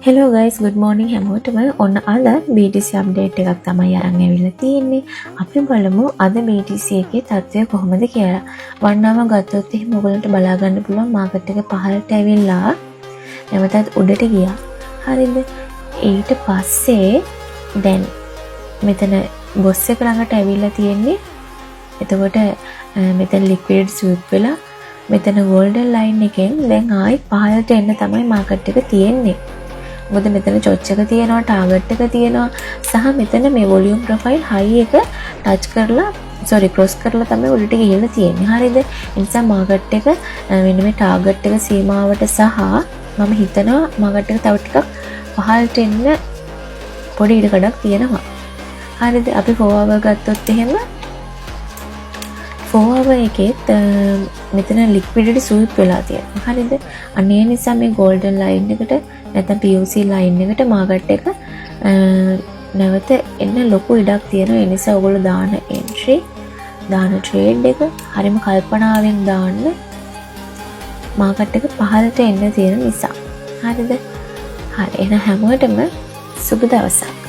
Hello guys good morning හැමෝටම ඔන්න අද BTC අප්ඩේට් එකක් තමයි අරන් ඇවිල්ලා තියෙන්නේ. අපි බලමු අද BTC එකේ තත්ත්වය කොහොමද කියලා. වන්නාම ගත්තොත් එහෙනම් ඔයගලන්ට බලා ගන්න පුළුවන් මාකට් එක පහළට ඇවිල්ලා නැවතත් උඩට ගියා. හරිද? ඊට පස්සේ දැන් මෙතන බොස් එක ළඟට ඇවිල්ලා තියෙන්නේ. එතකොට මෙතන ලික්විඩ් ස්විප් වෙලා මෙතන golden line එකෙන් දැන් ආයි පහළට එන්න තමයි මාකට් එක තියෙන්නේ. මොකද මෙතන චොච් එක තියෙනවා, ටාගට් එක තියෙනවා සහ මෙතන මේ වොලියුම් ප්‍රොෆයිල් හයි එක ක්‍රොස් කරලා තමයි උඩට ගිහිල්ලා තියෙන්නේ. හරිද? ඒ නිසා මාකට් එක මෙන්න මේ ටාගට් එක සීමාවට සහ මම හිතනවා මාකට් එක තව ටිකක් පහළට එන්න පොඩි ඉඩකඩක් තියෙනවා. හරිද? අපි 4 hour ගත්තොත් එහෙම 4 hour එකෙත් මෙතන ලික්විඩිටි ස්විප් වෙලා තියෙනවා. හරිද? අනේ නිසා මේ golden line එකට නැත්නම් POC line එකට මාකට් එක නැවත එන්න ලොකු ඉඩක් තියෙනවා. ඒ නිසා ඔයගොල්ලෝ දාන entry දාන trade එක හරිම කල්පනාවෙන් දාන්න. මාකට් එක පහළට එන්න තියෙන නිසා. හරිද? හරි. එහෙනම් හැමෝටම සුබ දවසක්.